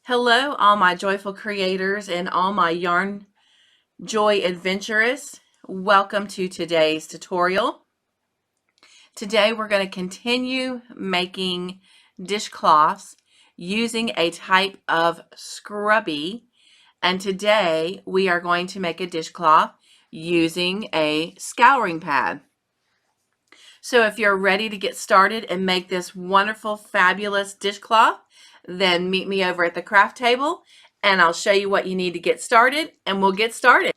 Hello, all my joyful creators and all my yarn joy adventurers. Welcome to today's tutorial. Today we're going to continue making dishcloths using a type of scrubby. And today we are going to make a dishcloth using a scouring pad. So if you're ready to get started and make this wonderful, fabulous dishcloth, then meet me over at the craft table and I'll show you what you need to get started, and we'll get started.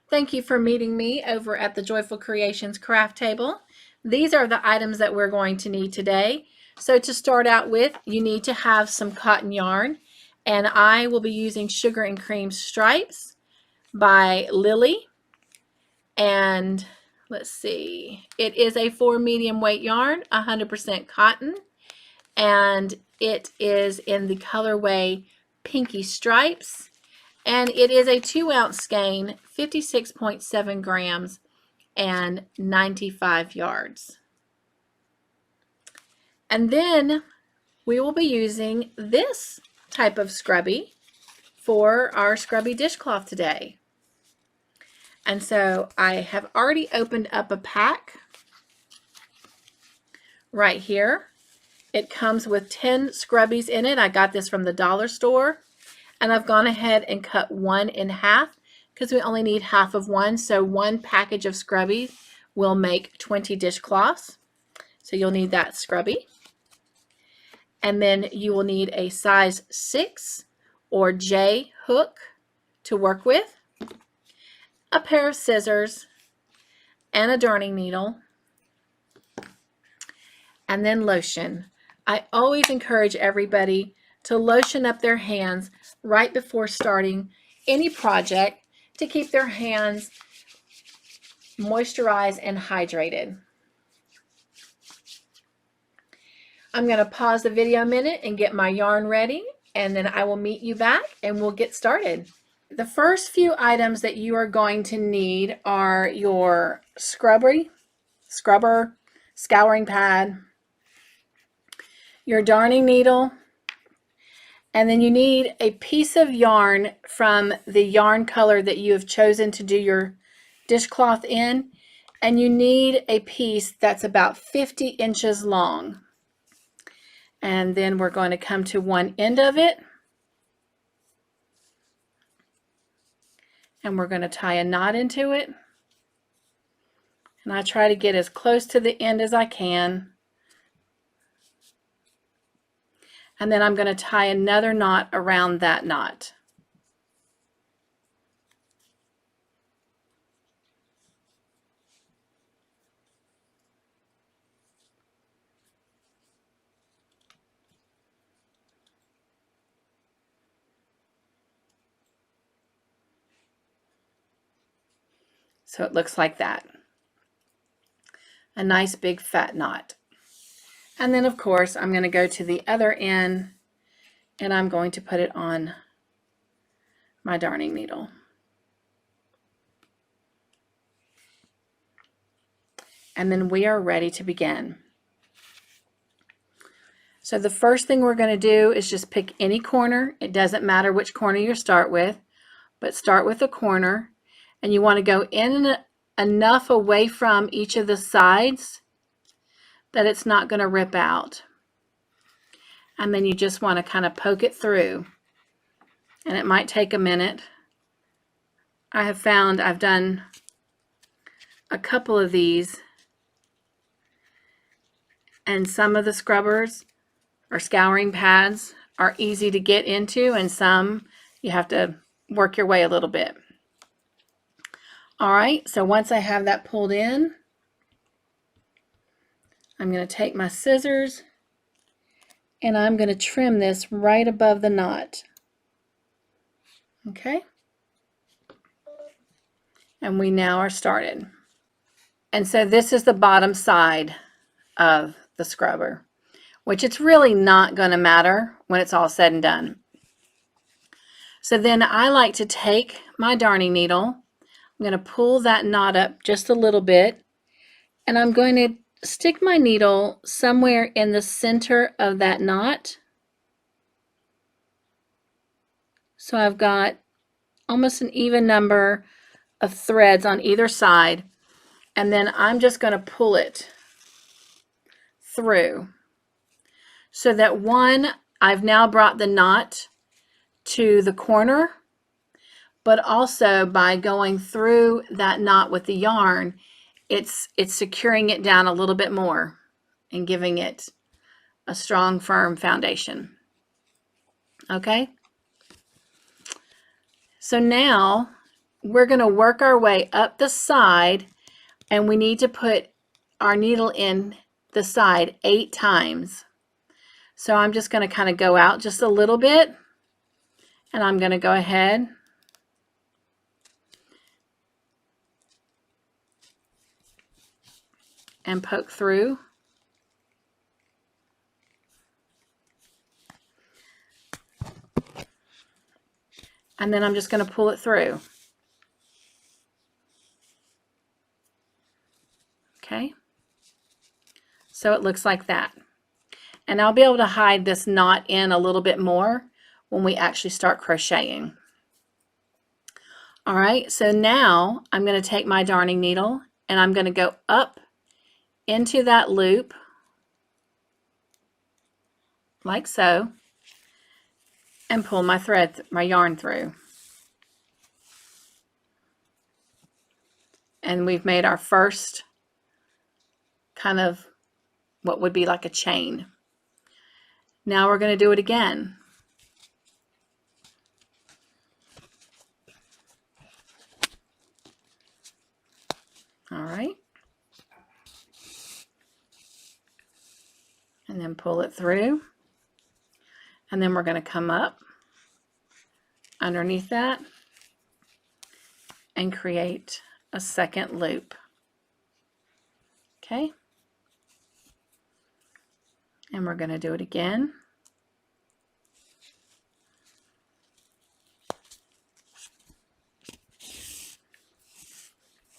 Thank you for meeting me over at the Joyful Creations craft table. These are the items that we're going to need today. So to start out with, you need to have some cotton yarn, and I will be using Sugar and Cream Stripes by Lily. And let's see, it is a 4 medium weight yarn, 100% cotton, and it is in the colorway Pinky Stripes, and it is a 2-ounce skein, 56.7 grams, and 95 yards. And then we will be using this type of scrubby for our scrubby dishcloth today. And so I have already opened up a pack right here. It comes with 10 scrubbies in it. I got this from the dollar store, and I've gone ahead and cut one in half because we only need half of one. So one package of scrubbies will make 20 dishcloths. So you'll need that scrubby. And then you will need a size 6 or J hook to work with, a pair of scissors, and a darning needle, and then lotion. I always encourage everybody to lotion up their hands right before starting any project to keep their hands moisturized and hydrated. I'm going to pause the video a minute and get my yarn ready, and then I will meet you back and we'll get started. The first few items that you are going to need are your scrubber, scouring pad, your darning needle, and then you need a piece of yarn from the yarn color that you have chosen to do your dishcloth in, and you need a piece that's about 50 inches long. And then we're going to come to one end of it, and we're going to tie a knot into it. And I try to get as close to the end as I can. And then I'm going to tie another knot around that knot. So it looks like that. A nice big fat knot. And then of course I'm going to go to the other end and I'm going to put it on my darning needle. And then we are ready to begin. So the first thing we're going to do is just pick any corner. It doesn't matter which corner you start with, but start with a corner, and you want to go in enough away from each of the sides that it's not going to rip out. And then you just want to kind of poke it through, and it might take a minute. I have found I've done a couple of these, and some of the scrubbers or scouring pads are easy to get into, and some you have to work your way a little bit. All right, so once I have that pulled in, I'm going to take my scissors and I'm going to trim this right above the knot. Okay, and we now are started. And so this is the bottom side of the scrubber, which it's really not going to matter when it's all said and done. So then I like to take my darning needle, I'm going to pull that knot up just a little bit, and I'm going to stick my needle somewhere in the center of that knot. So I've got almost an even number of threads on either side, and then I'm just going to pull it through so that one, I've now brought the knot to the corner, but also by going through that knot with the yarn, it's securing it down a little bit more and giving it a strong, firm foundation. Okay? So now we're going to work our way up the side, and we need to put our needle in the side 8 times. So I'm just going to kind of go out just a little bit, and I'm going to go ahead and poke through. And then I'm just going to pull it through. Okay, so it looks like that. And I'll be able to hide this knot in a little bit more when we actually start crocheting. All right, so now I'm going to take my darning needle and I'm going to go up into that loop like so and pull my thread, my yarn through. And we've made our first kind of what would be like a chain. Now we're going to do it again. All right. And then pull it through. And then we're going to come up underneath that and create a second loop. Okay. And we're going to do it again.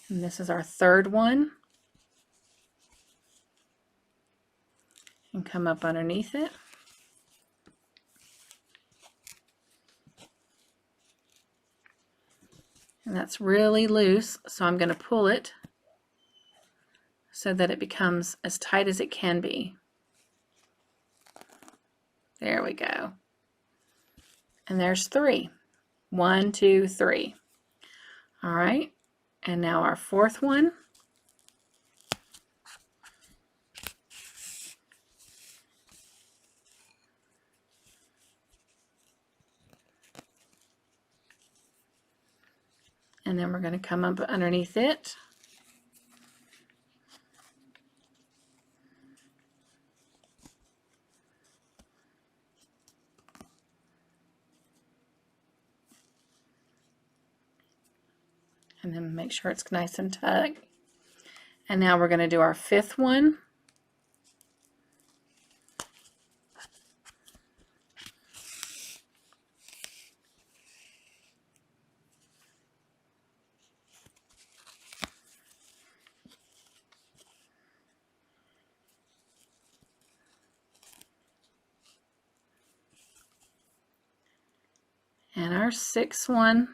And this is our third one. And come up underneath it. And that's really loose, so I'm going to pull it so that it becomes as tight as it can be. There we go. And there's 3. 1, 2, 3. All right. And now our fourth one. And then we're going to come up underneath it. And then make sure it's nice and tucked. And now we're going to do our 5th one. And our 6th one.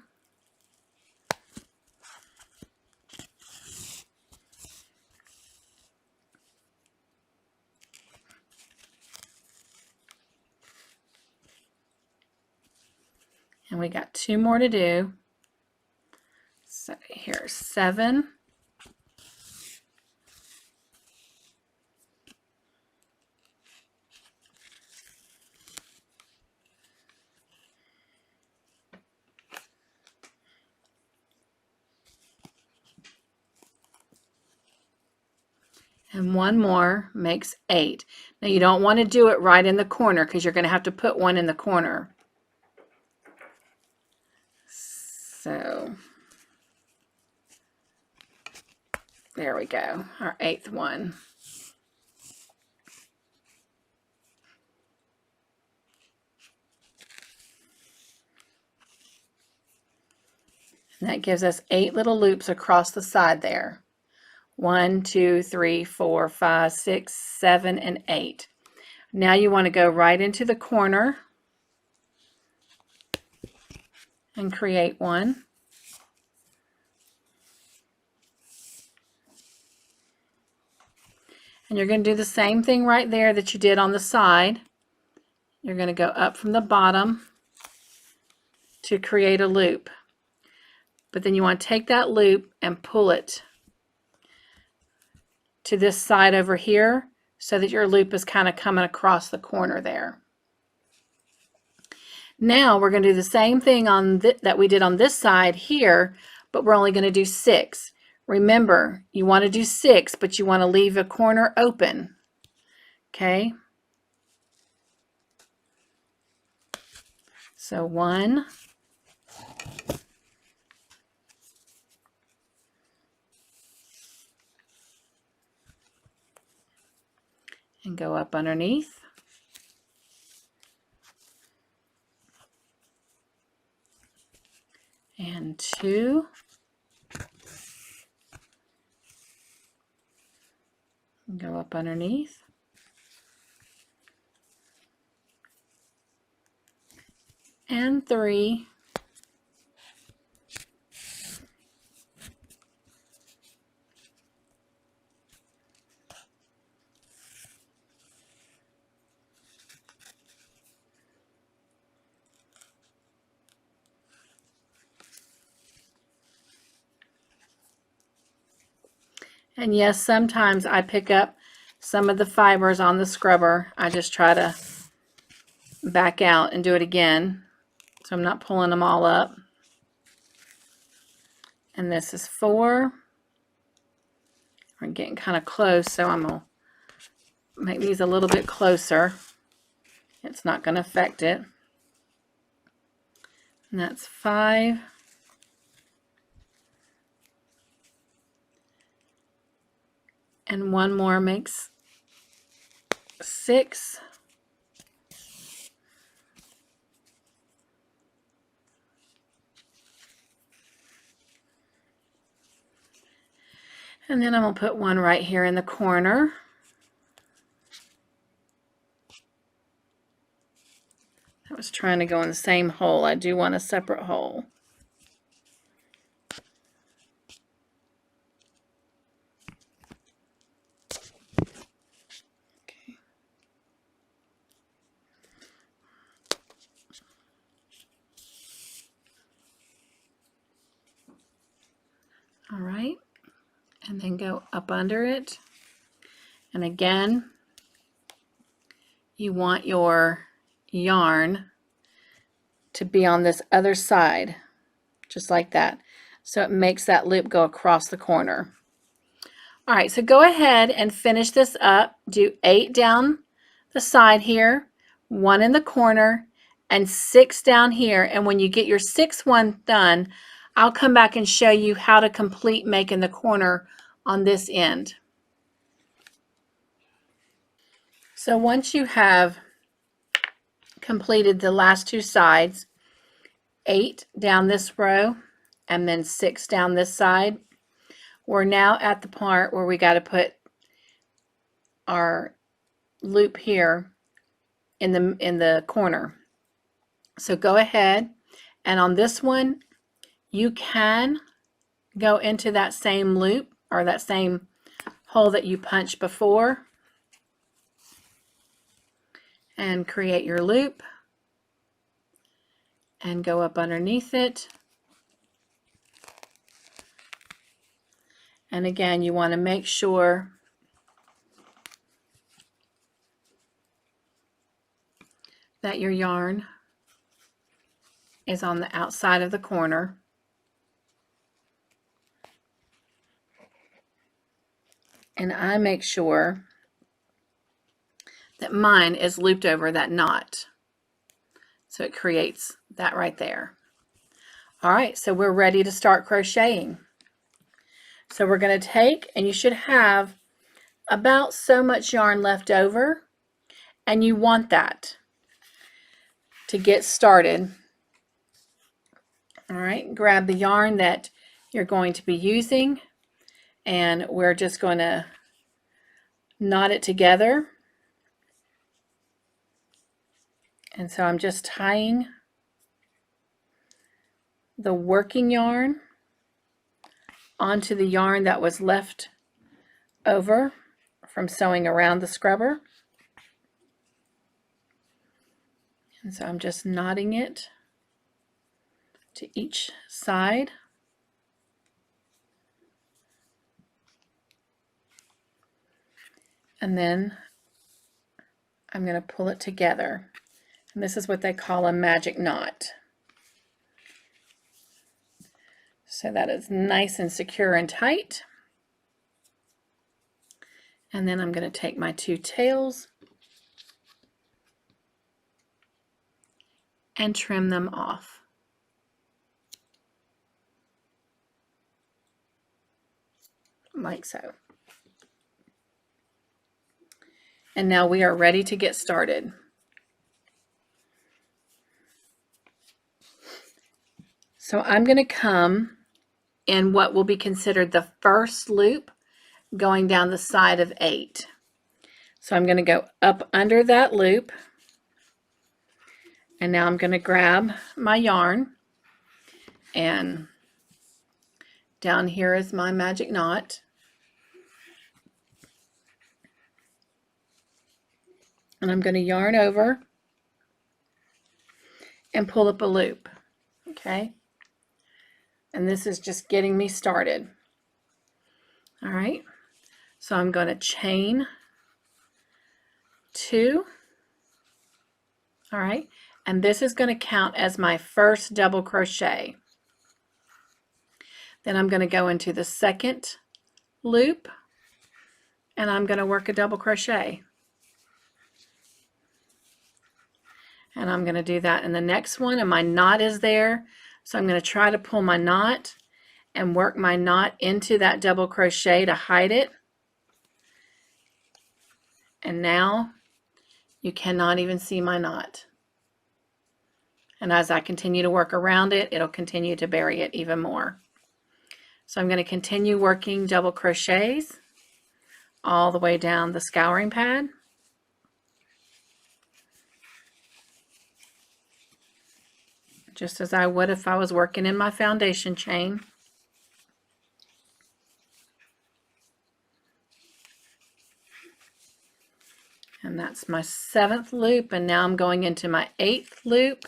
And we got 2 more to do. So here's 7. And 1 more makes 8. Now you don't want to do it right in the corner because you're going to have to put one in the corner. So there we go, our 8th one. And that gives us 8 little loops across the side there. 1, 2, 3, 4, 5, 6, 7, and 8. Now you want to go right into the corner and create one. And you're going to do the same thing right there that you did on the side. You're going to go up from the bottom to create a loop. But then you want to take that loop and pull it to this side over here so that your loop is kind of coming across the corner there. Now we're going to do the same thing on that we did on this side here, but we're only going to do 6. Remember, you want to do 6, but you want to leave a corner open. Okay? So 1, and go up underneath. And 2, and go up underneath. And 3, and yes, sometimes I pick up some of the fibers on the scrubber. I just try to back out and do it again, so I'm not pulling them all up. And this is 4. We're getting kind of close, so I'm going to make these a little bit closer. It's not going to affect it. And that's 5. And one more makes 6. And then I'm going to put one right here in the corner. I was trying to go in the same hole. I do want a separate hole. Okay. All right. And then go up under it. And again, you want your yarn to be on this other side, just like that. So it makes that loop go across the corner. All right, so go ahead and finish this up. Do 8 down the side here, 1 in the corner, and 6 down here. And when you get your 6th one done, I'll come back and show you how to complete making the corner on this end. So once you have completed the last 2 sides, 8 down this row and then 6 down this side, we're now at the part where we got to put our loop here in the corner. So go ahead, and on this one you can go into that same loop or that same hole that you punched before and create your loop and go up underneath it. And again, you want to make sure that your yarn is on the outside of the corner. And I make sure that mine is looped over that knot. So it creates that right there. All right, so we're ready to start crocheting. So we're going to take, and you should have about so much yarn left over, and you want that to get started. All right, grab the yarn that you're going to be using, and we're just going to knot it together. And so I'm just tying the working yarn onto the yarn that was left over from sewing around the scrubber. And so I'm just knotting it to each side. And then I'm going to pull it together. And this is what they call a magic knot. So that is nice and secure and tight. And then I'm going to take my two tails and trim them off. Like so. And now we are ready to get started. So I'm going to come in what will be considered the first loop going down the side of 8. So I'm going to go up under that loop, and now I'm going to grab my yarn, and down here is my magic knot. And I'm going to yarn over and pull up a loop, okay? And this is just getting me started. All right, so I'm going to chain 2, all right, and this is going to count as my first double crochet. Then I'm going to go into the second loop, and I'm going to work a double crochet. And I'm going to do that in the next one, and my knot is there. So I'm going to try to pull my knot and work my knot into that double crochet to hide it. And now you cannot even see my knot. And as I continue to work around it, it'll continue to bury it even more. So I'm going to continue working double crochets all the way down the scouring pad. Just as I would if I was working in my foundation chain. And that's my 7th loop, and now I'm going into my 8th loop.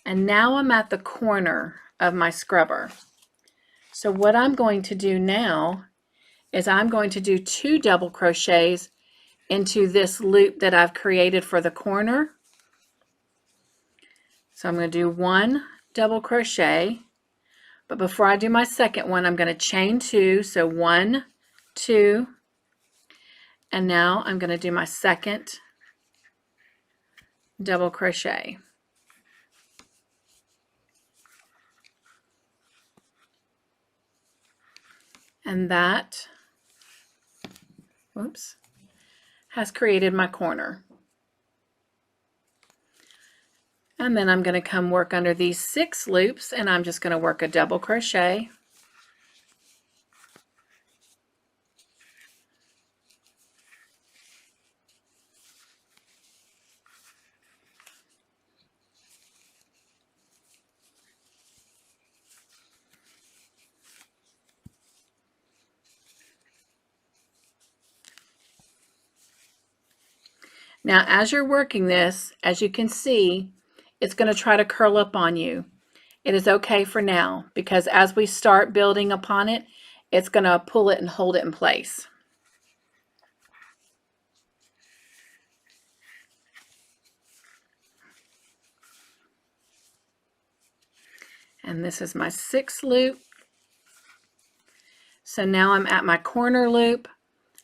And now I'm at the corner of my scrubber. So what I'm going to do now is I'm going to do 2 double crochets into this loop that I've created for the corner. So I'm going to do 1 double crochet, but before I do my second one, I'm going to chain 2. So 1, 2, and now I'm going to do my second double crochet. And that, whoops, has created my corner. And then I'm going to come work under these 6 loops, and I'm just going to work a double crochet. Now, as you're working this, as you can see, it's going to try to curl up on you. It is okay for now, because as we start building upon it, it's going to pull it and hold it in place. And this is my 6th loop. So now I'm at my corner loop.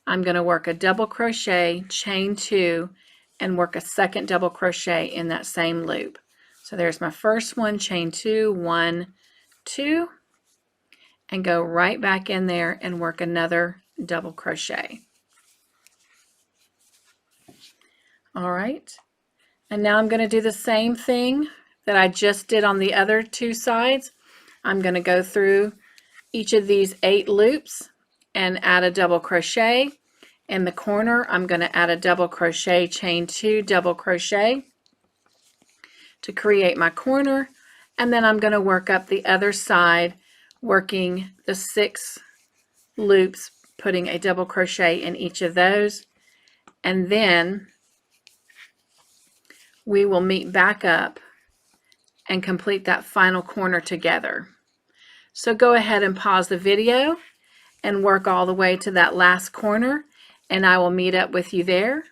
I'm going to work a double crochet, chain 2, and work a second double crochet in that same loop. So there's my first one, chain 2, 1, 2, and go right back in there and work another double crochet. All right, and now I'm going to do the same thing that I just did on the other 2 sides. I'm going to go through each of these 8 loops and add a double crochet. In the corner, I'm going to add a double crochet, chain 2, double crochet to create my corner, And then I'm going to work up the other side, working the 6 loops, putting a double crochet in each of those. And then we will meet back up and complete that final corner together. So go ahead and pause the video and work all the way to that last corner, and I will meet up with you there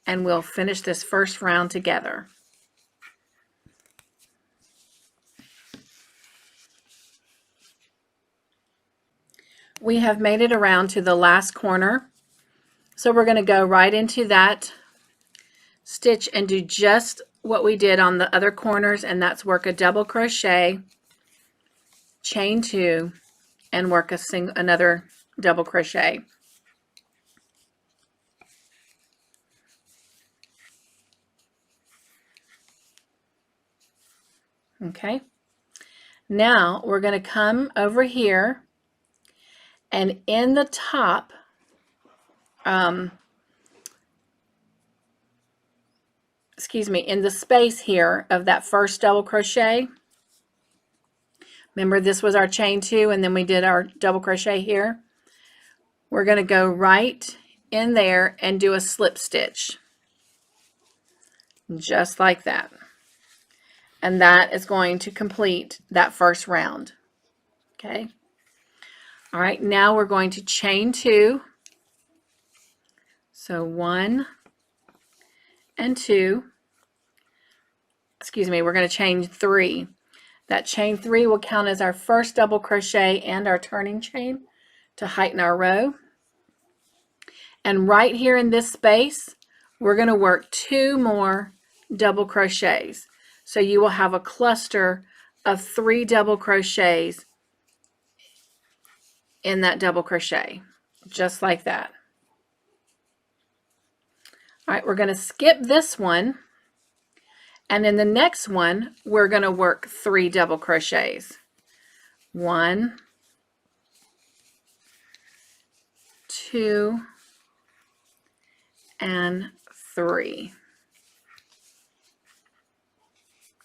and we'll finish this first round together. We have made it around to the last corner, so we're going to go right into that stitch and do just what we did on the other corners, and that's work a double crochet, chain 2, and work another double crochet. Okay, now we're going to come over here, and in the top, in the space here of that first double crochet, remember this was our chain 2 and then we did our double crochet here. We're going to go right in there and do a slip stitch, just like that. And that is going to complete that first round. Okay. All right, now we're going to chain 2. So 1 and 2. We're going to chain 3. That chain 3 will count as our first double crochet and our turning chain to heighten our row. And right here in this space, we're going to work 2 more double crochets. So you will have a cluster of 3 double crochets in that double crochet, just like that. All right, we're going to skip this one, and in the next one we're going to work 3 double crochets. 1, 2, and 3.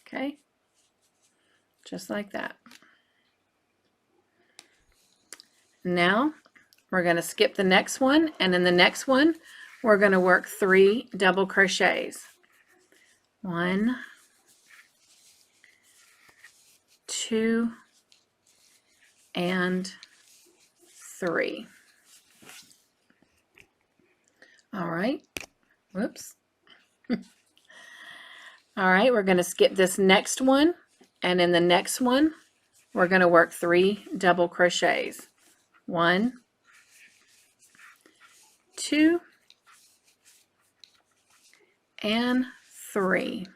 Okay, just like that. Now we're going to skip the next one, and in the next one we're going to work 3 double crochets. 1, 2, and 3. All right. Whoops. All right, we're going to skip this next one, and in the next one we're going to work 3 double crochets. 1, 2, and 3.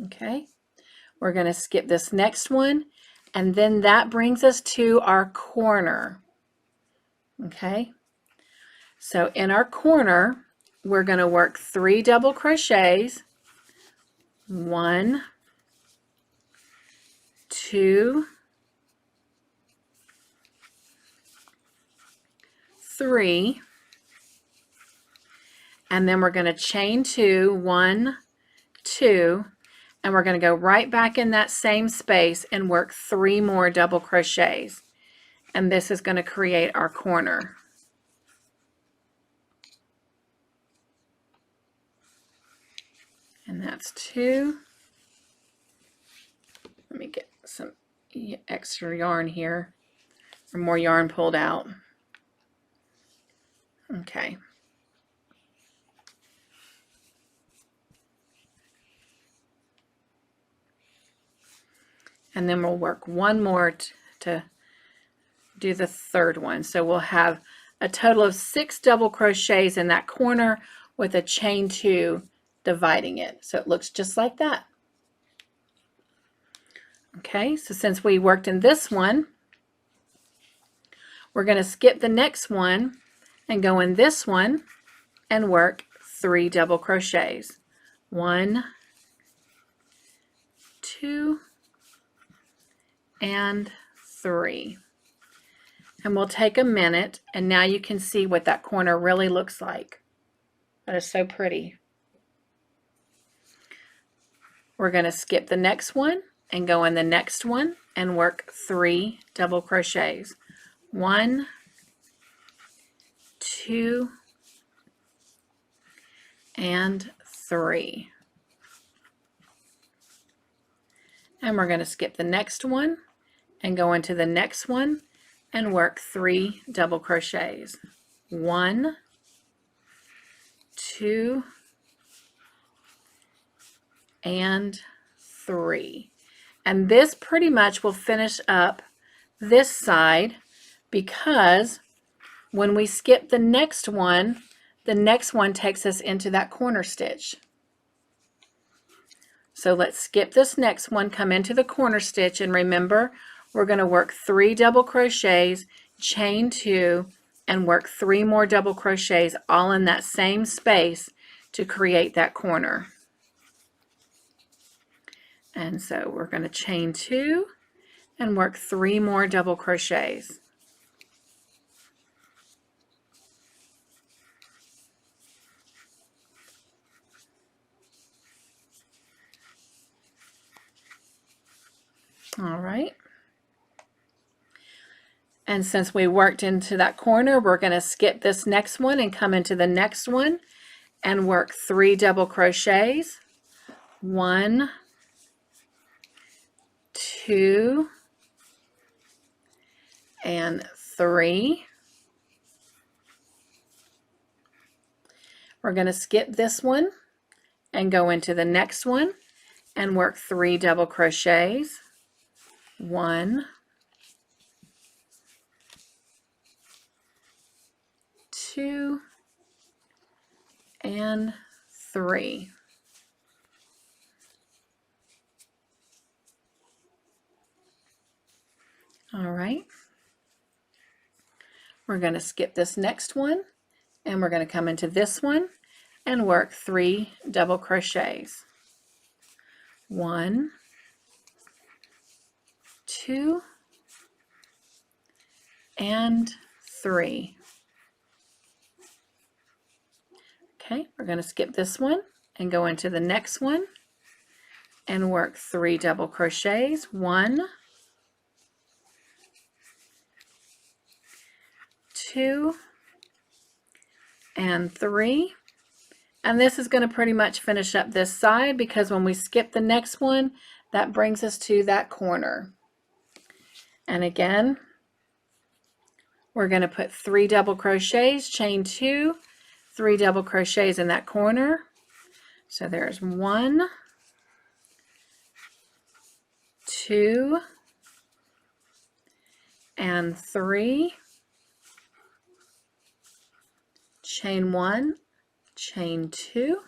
Okay, we're going to skip this next one, and then that brings us to our corner. Okay, so in our corner we're going to work 3 double crochets. 1, 2, 3, and then we're going to chain 2, 1, 2, and we're going to go right back in that same space and work 3 more double crochets, and this is going to create our corner. And that's 2. Let me get some extra yarn here, or more yarn pulled out. Okay. And then we'll work 1 more to do the third one. So we'll have a total of 6 double crochets in that corner with a chain 2 dividing it. So it looks just like that. Okay, so since we worked in this one, we're going to skip the next one and go in this one and work 3 double crochets. 1, 2, and 3. And we'll take a minute, and now you can see what that corner really looks like. That is so pretty. We're going to skip the next one and go in the next one and work 3 double crochets. 1, 2, and 3. And we're going to skip the next one and go into the next one and work 3 double crochets. 1, 2, and 3. And this pretty much will finish up this side, because when we skip the next one takes us into that corner stitch. So let's skip this next one, come into the corner stitch, and remember, we're going to work 3 double crochets, chain 2, and work 3 more double crochets all in that same space to create that corner. And so we're going to chain 2 and work 3 more double crochets. All right. And since we worked into that corner, we're going to skip this next one and come into the next one and work 3 double crochets. 1, 2, and 3. We're going to skip this one and go into the next one and work 3 double crochets. 1, 2, and 3. All right. We're going to skip this next one and we're going to come into this one and work 3 double crochets. 1, 2, and 3. Okay, we're going to skip this one and go into the next one and work 3 double crochets. 1, 2, and 3. And this is going to pretty much finish up this side, because when we skip the next one, that brings us to that corner. And again, we're going to put 3 double crochets, chain 2, 3 double crochets in that corner. So there's 1, 2, and 3. Chain 1, chain 2,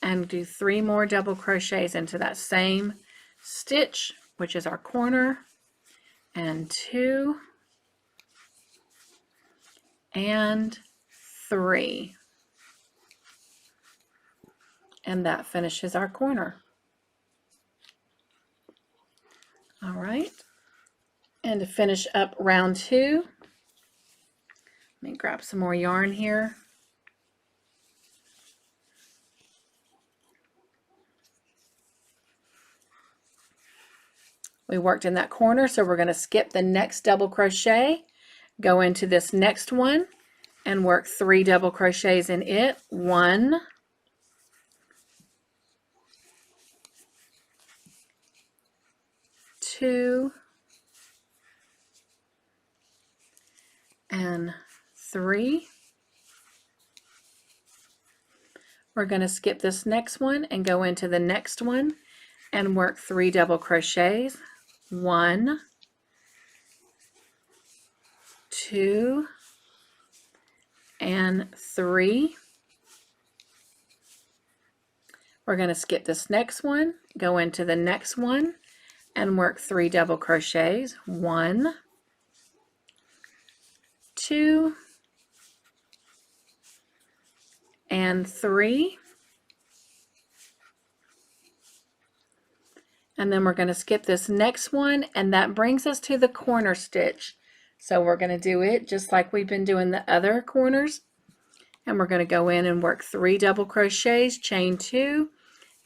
and do 3 more double crochets into that same stitch, which is our corner, and 2, and 3. And that finishes our corner. All right. And to finish up round 2, let me grab some more yarn here. We worked in that corner, so we're going to skip the next double crochet, go into this next one, and work 3 double crochets in it. 1, 2, and 3. We're going to skip this next one and go into the next one and work 3 double crochets. 1, 2, and 3. We're going to skip this next one, go into the next one, and work 3 double crochets. 1, 2, and 3. And then we're going to skip this next one, and that brings us to the corner stitch. So we're going to do it just like we've been doing the other corners. And we're going to go in and work 3 double crochets, chain 2,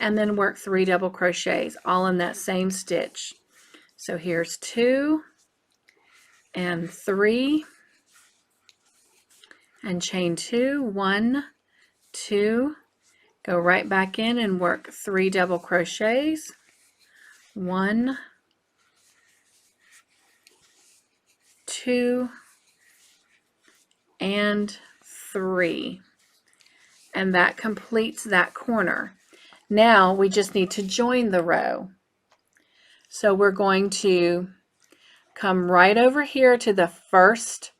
and then work 3 double crochets all in that same stitch. So here's 2 and 3 and chain 2, 1, 2, go right back in and work 3 double crochets, 1, 2, and 3, and that completes that corner. Now we just need to join the row. So we're going to come right over here to the first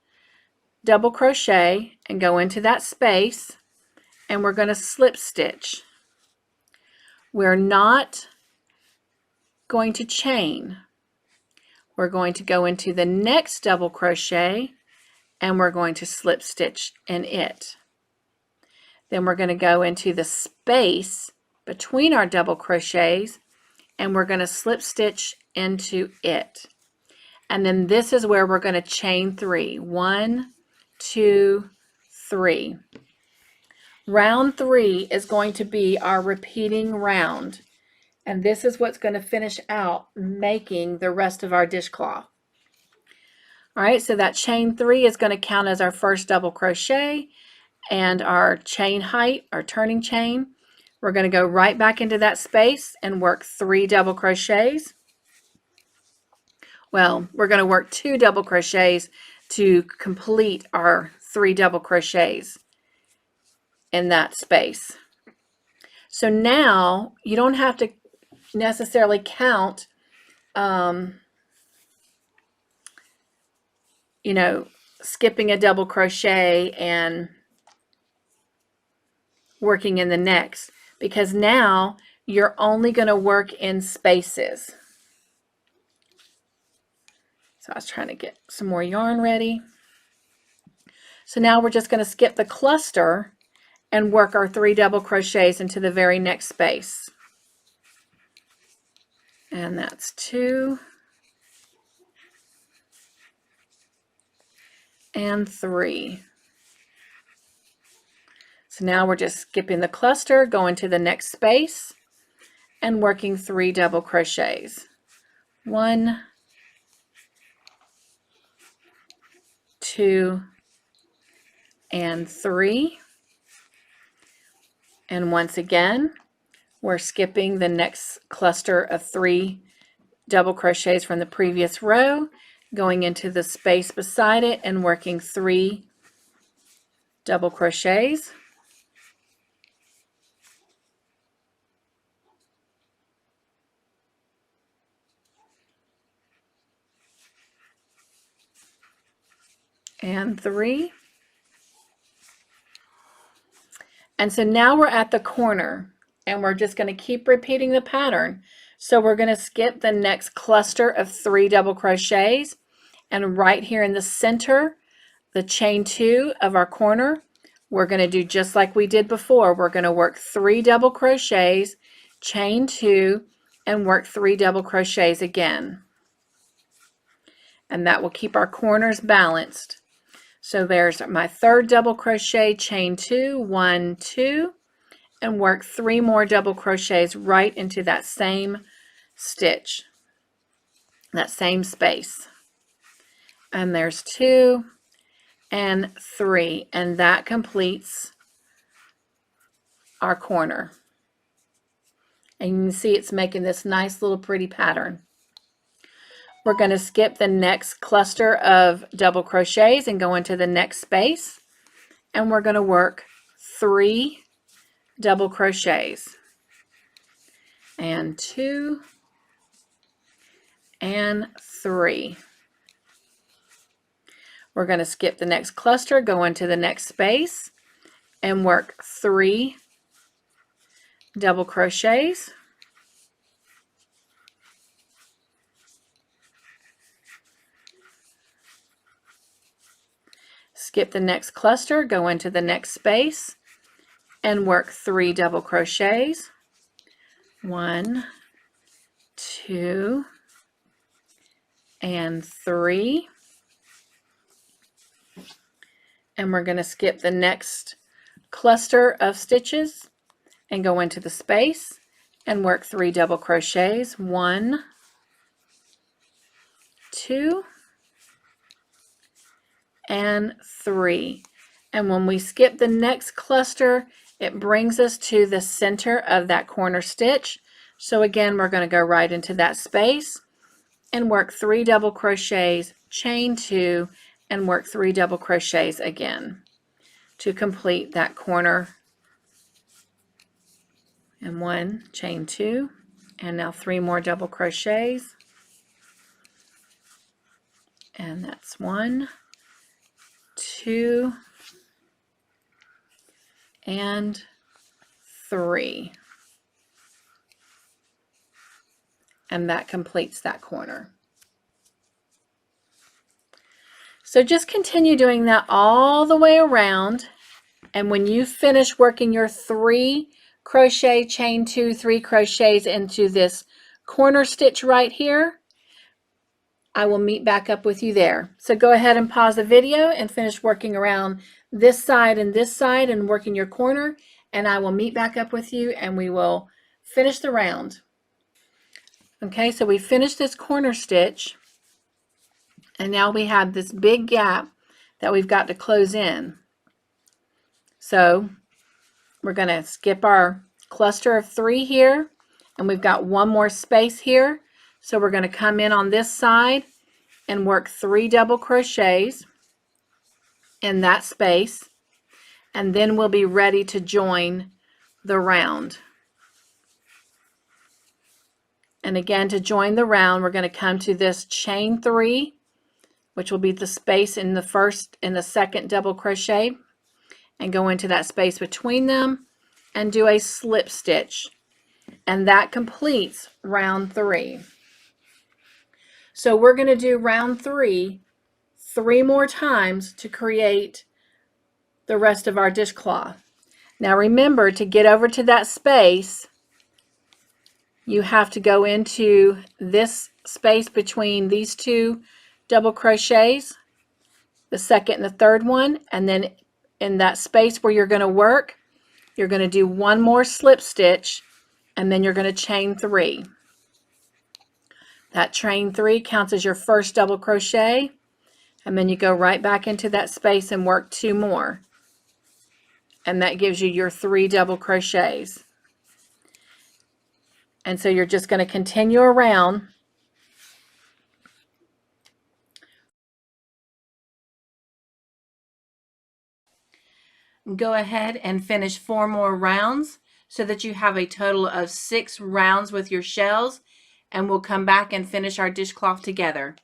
double crochet and go into that space, and we're going to slip stitch. We're not going to chain. We're going to go into the next double crochet and we're going to slip stitch in it. Then we're going to go into the space between our double crochets and we're going to slip stitch into it. And then this is where we're going to chain 3. 1, 2, 3. Round 3 is going to be our repeating round. And this is what's going to finish out making the rest of our dishcloth. All right, so that chain 3 is going to count as our first double crochet, and our chain height, our turning chain, we're going to go right back into that space and work 3 double crochets. Well, we're going to work 2 double crochets to complete our 3 double crochets in that space. So now you don't have to necessarily count you know, skipping a double crochet and working in the next, because now you're only going to work in spaces. So I was trying to get some more yarn ready. So now we're just going to skip the cluster and work our 3 double crochets into the very next space. And that's 2 and 3. So now we're just skipping the cluster, going to the next space and working 3 double crochets. 1, 2, and 3. And once again, we're skipping the next cluster of 3 double crochets from the previous row, going into the space beside it and working 3 double crochets. And 3. And so now we're at the corner and we're just going to keep repeating the pattern. So we're going to skip the next cluster of 3 double crochets, and right here in the center, the chain 2 of our corner, we're going to do just like we did before. We're going to work 3 double crochets, chain 2, and work 3 double crochets again. And that will keep our corners balanced. So there's my 3rd double crochet, chain 2, 1, 2, and work 3 more double crochets right into that same stitch, that same space. And there's 2 and 3, and that completes our corner. And you can see it's making this nice little pretty pattern. We're going to skip the next cluster of double crochets and go into the next space, and we're going to work 3 double crochets, and 2 and 3. We're going to skip the next cluster, go into the next space, and work 3 double crochets, skip the next cluster, go into the next space, and work 3 double crochets. 1, 2, and 3. And we're going to skip the next cluster of stitches and go into the space and work 3 double crochets. 1, 2, and 3. And when we skip the next cluster, it brings us to the center of that corner stitch. So again, we're going to go right into that space and work 3 double crochets, chain 2, and work 3 double crochets again to complete that corner. And 1, chain 2, and now 3 more double crochets. And that's 1, 2, and 3. And that completes that corner. So just continue doing that all the way around, and when you finish working your 3 crochet, chain 2, 3 crochets into this corner stitch right here, I will meet back up with you there. So go ahead and pause the video and finish working around this side and working your corner, and I will meet back up with you and we will finish the round. Okay, so we finished this corner stitch, and now we have this big gap that we've got to close in. So we're going to skip our cluster of 3 here, and we've got 1 more space here. So we're going to come in on this side and work 3 double crochets in that space, and then we'll be ready to join the round. And again, to join the round, we're going to come to this chain 3, which will be the space in the first and the second double crochet, and go into that space between them and do a slip stitch. And that completes round 3. So we're going to do round 3 3 more times to create the rest of our dishcloth. Now remember, to get over to that space, you have to go into this space between these 2 double crochets, the second and the third one, and then in that space where you're going to work, you're going to do 1 more slip stitch, and then you're going to chain 3. That chain 3 counts as your first double crochet, and then you go right back into that space and work 2 more, and that gives you your 3 double crochets. And so you're just going to continue around Go ahead and finish 4 more rounds so that you have a total of 6 rounds with your shells, and we'll come back and finish our dishcloth together.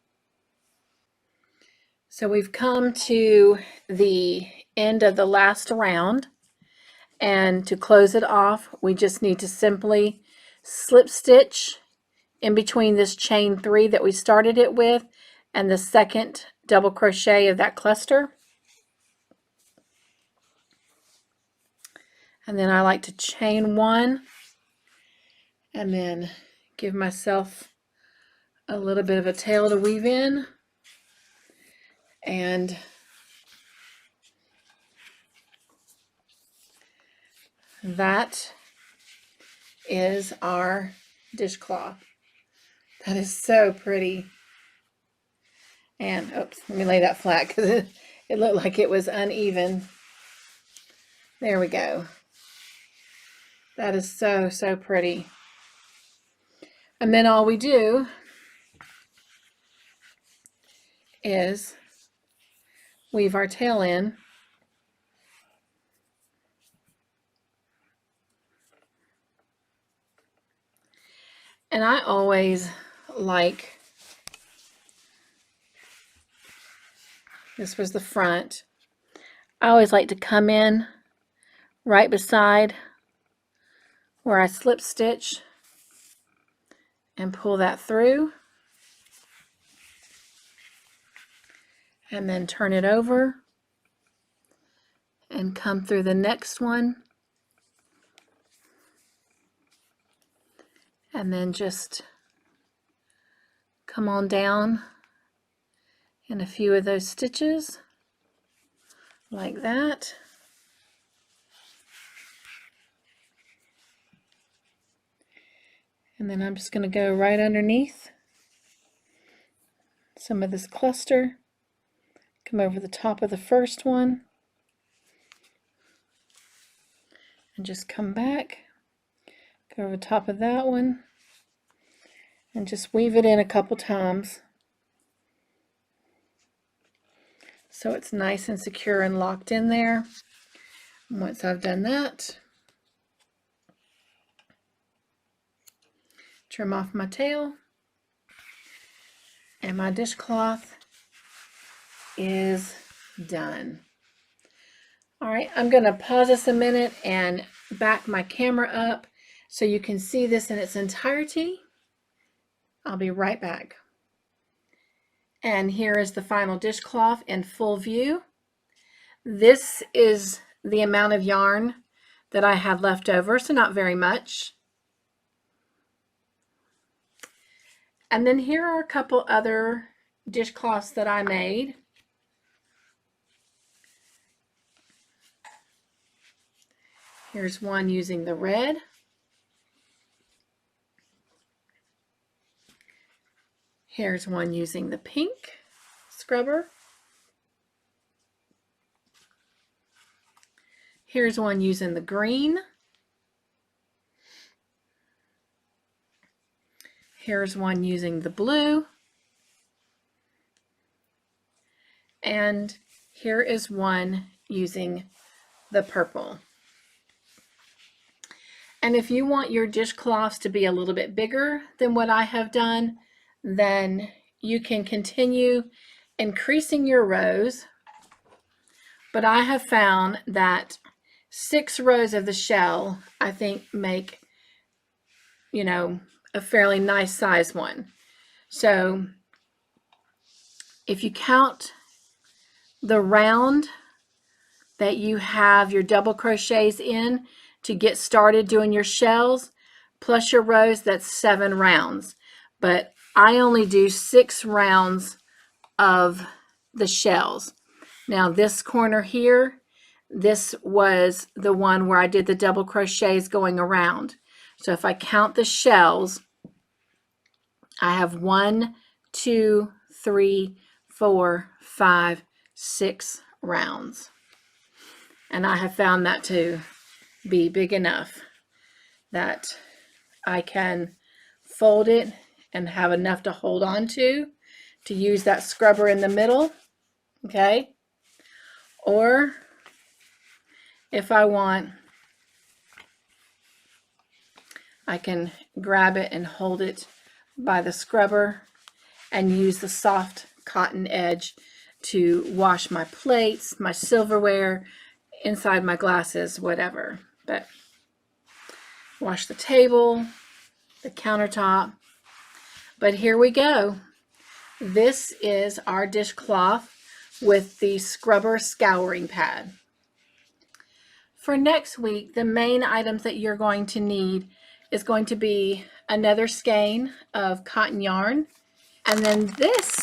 So we've come to the end of the last round, and to close it off, we just need to simply slip stitch in between this chain 3 that we started it with and the second double crochet of that cluster. And then I like to chain 1 and then give myself a little bit of a tail to weave in, and that is our dishcloth. That is so pretty. And oops, let me lay that flat because it looked like it was uneven. There we go. That is so, so pretty. And then all we do is weave our tail in, and I always like, this was the front, I always like to come in right beside where I slip stitch and pull that through, and then turn it over and come through the next one, and then just come on down in a few of those stitches like that. And then I'm just going to go right underneath some of this cluster, come over the top of the first one, and just come back, go over the top of that one, and just weave it in a couple times so it's nice and secure and locked in there. And once I've done that, trim off my tail, and my dishcloth is done. All right, I'm going to pause this a minute and back my camera up so you can see this in its entirety. I'll be right back. And here is the final dishcloth in full view. This is the amount of yarn that I had left over, so not very much. And then here are a couple other dishcloths that I made. Here's one using the red. Here's one using the pink scrubber. Here's one using the green. Here's one using the blue. And here is one using the purple. And if you want your dishcloths to be a little bit bigger than what I have done, then you can continue increasing your rows. But I have found that 6 rows of the shell, I think, make, you know, a fairly nice size one. So if you count the round that you have your double crochets in to get started doing your shells, plus your rows, that's 7 rounds. But I only do 6 rounds of the shells. Now this corner here, this was the one where I did the double crochets going around. So if I count the shells, I have 1, 2, 3, 4, 5, 6 rounds. And I have found that to be big enough that I can fold it and have enough to hold on to use that scrubber in the middle, okay? Or if I want, I can grab it and hold it by the scrubber and use the soft cotton edge to wash my plates, my silverware, inside my glasses, whatever. But wash the table, the countertop. But here we go. This is our dishcloth with the scrubber scouring pad. For next week, the main items that you're going to need is going to be another skein of cotton yarn, and then this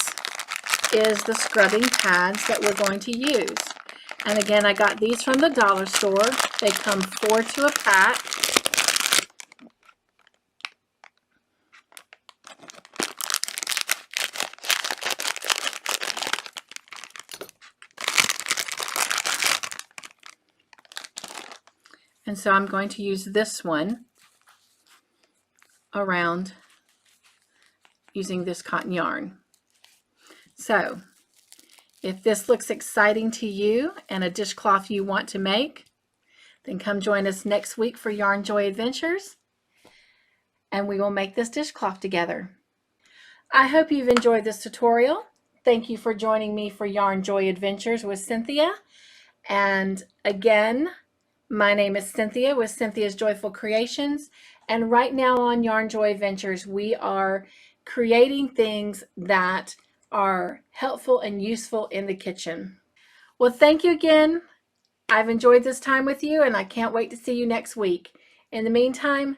is the scrubbing pads that we're going to use. And again, I got these from the dollar store. They come 4 to a pack. And so I'm going to use this one around using this cotton yarn. So if this looks exciting to you and a dishcloth you want to make, then come join us next week for Yarn Joy Adventures, and we will make this dishcloth together. I hope you've enjoyed this tutorial. Thank you for joining me for Yarn Joy Adventures with Cynthia. And again, my name is Cynthia with Cynthia's Joyful Creations. And right now on Yarn Joy Adventures, we are creating things that are helpful and useful in the kitchen. Well, thank you again. I've enjoyed this time with you, and I can't wait to see you next week. In the meantime,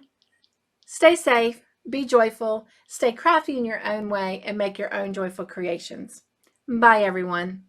stay safe, be joyful, stay crafty in your own way, and make your own joyful creations. Bye, everyone.